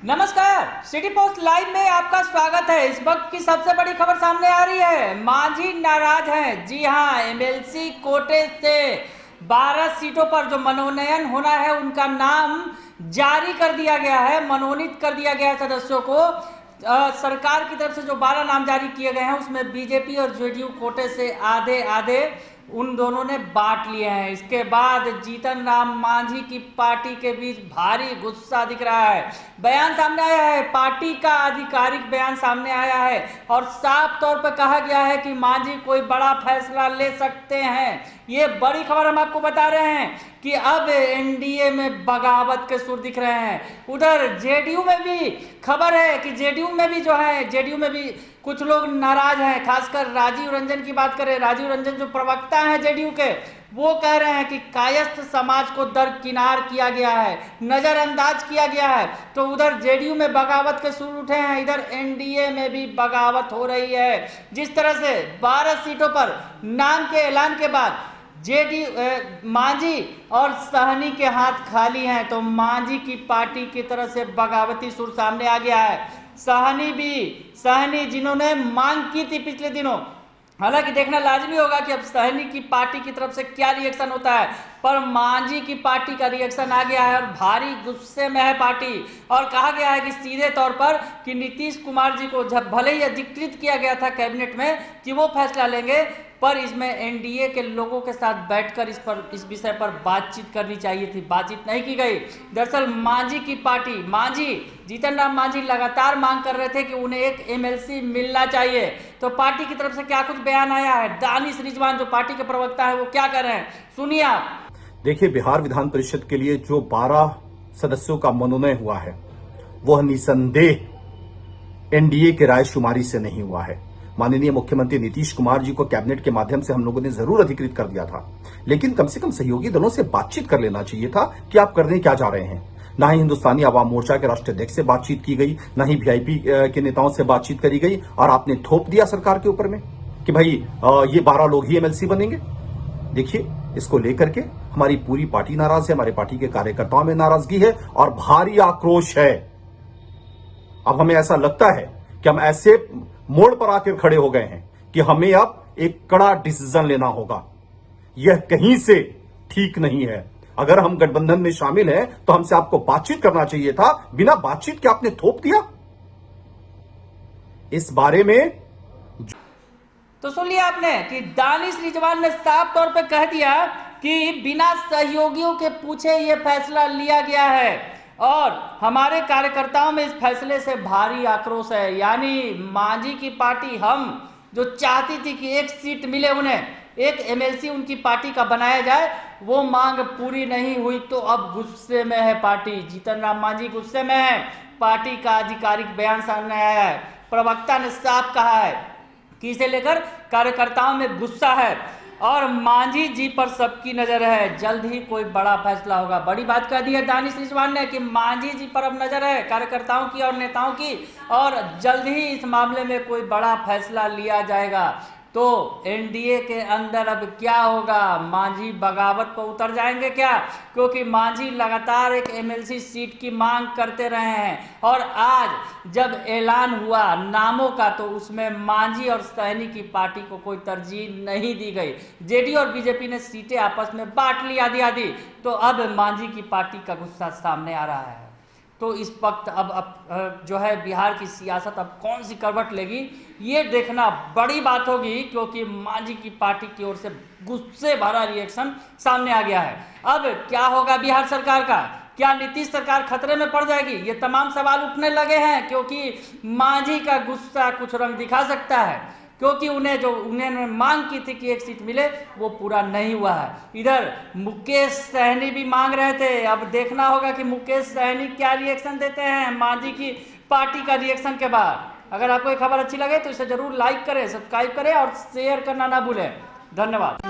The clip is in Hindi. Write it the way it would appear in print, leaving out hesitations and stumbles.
नमस्कार, सिटी पोस्ट लाइव में आपका स्वागत है। इस वक्त की सबसे बड़ी खबर सामने आ रही है। मांझी नाराज हैं। जी हां, एमएलसी कोटे से 12 सीटों पर जो मनोनयन होना है उनका नाम जारी कर दिया गया है, मनोनीत कर दिया गया है सदस्यों को। सरकार की तरफ से जो 12 नाम जारी किए गए हैं उसमें बीजेपी और जेडीयू कोटे से आधे आधे उन दोनों ने बांट लिए हैं। इसके बाद जीतन राम मांझी की पार्टी के बीच भारी गुस्सा दिख रहा है। बयान सामने आया है, पार्टी का आधिकारिक बयान सामने आया है और साफ तौर पर कहा गया है कि मांझी कोई बड़ा फैसला ले सकते हैं। ये बड़ी खबर हम आपको बता रहे हैं कि अब एनडीए में बगावत के सुर दिख रहे हैं। उधर जेडीयू में भी खबर है कि जेडीयू में भी कुछ लोग नाराज हैं। खासकर राजीव रंजन की बात करें, राजीव रंजन जो प्रवक्ता हैं जेडीयू के, वो कह रहे हैं कि कायस्थ समाज को दरकिनार किया गया है, नजरअंदाज किया गया है। तो उधर जेडीयू में बगावत के सुर उठे हैं, इधर एनडीए में भी बगावत हो रही है। जिस तरह से 12 सीटों पर नाम के ऐलान के बाद मांझी और सहनी के हाथ खाली हैं, तो मांझी की पार्टी की तरफ से बगावती सुर सामने आ गया है। सहनी जिन्होंने मांग की थी पिछले दिनों, हालांकि देखना लाजमी होगा कि अब सहनी की पार्टी की तरफ से क्या रिएक्शन होता है, पर मांझी की पार्टी का रिएक्शन आ गया है और भारी गुस्से में है पार्टी। और कहा गया है कि सीधे तौर पर कि नीतीश कुमार जी को जब भले ही अधिकृत किया गया था कैबिनेट में कि वो फैसला लेंगे, पर इसमें एनडीए के लोगों के साथ बैठकर इस विषय पर बातचीत करनी चाहिए थी, बातचीत नहीं की गई। दरअसल मांझी की पार्टी, जीतन राम मांझी लगातार मांग कर रहे थे कि उन्हें एक एमएलसी मिलना चाहिए। तो पार्टी की तरफ से क्या कुछ बयान आया है, दानिश रिजवान जो पार्टी के प्रवक्ता है वो क्या कर रहे हैं, सुनिए आप। देखिए, बिहार विधान परिषद के लिए जो 12 सदस्यों का मनोनयन हुआ है वह निसंदेह एनडीए के रायशुमारी से नहीं हुआ है। माननीय मुख्यमंत्री नीतीश कुमार जी को कैबिनेट के माध्यम से हम लोगों ने जरूर अधिकृत कर दिया था, लेकिन कम से कम सहयोगी दलों से बातचीत कर लेना चाहिए था कि आप करने क्या जा रहे हैं। ना ही हिंदुस्तानी आवाम मोर्चा के राष्ट्रीय अध्यक्ष से बातचीत की गई, ना ही वीआईपी के नेताओं से बातचीत करी गई, और आपने थोप दिया सरकार के ऊपर में कि भाई ये 12 लोग ही एमएलसी बनेंगे। देखिए, इसको लेकर के हमारी पूरी पार्टी नाराज है, हमारे पार्टी के कार्यकर्ताओं में नाराजगी है और भारी आक्रोश है। अब हमें ऐसा लगता है कि हम ऐसे मोड़ पर आकर खड़े हो गए हैं कि हमें अब एक कड़ा डिसीजन लेना होगा। यह कहीं से ठीक नहीं है। अगर हम गठबंधन में शामिल हैं तो हमसे आपको बातचीत करना चाहिए था, बिना बातचीत के आपने थोप दिया। इस बारे में तो सुन लिया आपने कि दानिश रिजवान ने साफ तौर पे कह दिया कि बिना सहयोगियों के पूछे ये फैसला लिया गया है और हमारे कार्यकर्ताओं में इस फैसले से भारी आक्रोश है। यानी मांझी की पार्टी, हम जो चाहती थी कि एक सीट मिले उन्हें, एक एमएलसी उनकी पार्टी का बनाया जाए, वो मांग पूरी नहीं हुई, तो अब गुस्से में है पार्टी। जीतन राम मांझी गुस्से में है। पार्टी का आधिकारिक बयान सामने आया है, प्रवक्ता ने साफ कहा है कि इसे लेकर कार्यकर्ताओं में गुस्सा है और मांझी जी पर सबकी नजर है, जल्द ही कोई बड़ा फैसला होगा। बड़ी बात कह दी है दानिश रिजवान ने कि मांझी जी पर अब नजर है कार्यकर्ताओं की और नेताओं की, और जल्द ही इस मामले में कोई बड़ा फैसला लिया जाएगा। तो एनडीए के अंदर अब क्या होगा, मांझी बगावत पर उतर जाएंगे क्या? क्योंकि मांझी लगातार एक एमएलसी सीट की मांग करते रहे हैं और आज जब ऐलान हुआ नामों का तो उसमें मांझी और सहनी की पार्टी को कोई तरजीह नहीं दी गई। जेडीयू और बीजेपी ने सीटें आपस में बांट ली आधी आधी। तो अब मांझी की पार्टी का गुस्सा सामने आ रहा है। तो इस वक्त अब जो है बिहार की सियासत अब कौन सी करवट लेगी, ये देखना बड़ी बात होगी, क्योंकि मांझी की पार्टी की ओर से गुस्से भरा रिएक्शन सामने आ गया है। अब क्या होगा बिहार सरकार का, क्या नीतीश सरकार खतरे में पड़ जाएगी, ये तमाम सवाल उठने लगे हैं, क्योंकि मांझी का गुस्सा कुछ रंग दिखा सकता है, क्योंकि उन्हें मांग की थी कि एक सीट मिले, वो पूरा नहीं हुआ है। इधर मुकेश सहनी भी मांग रहे थे, अब देखना होगा कि मुकेश सहनी क्या रिएक्शन देते हैं मांझी की पार्टी का रिएक्शन के बाद। अगर आपको ये खबर अच्छी लगे तो इसे जरूर लाइक करें, सब्सक्राइब करें और शेयर करना ना भूलें। धन्यवाद।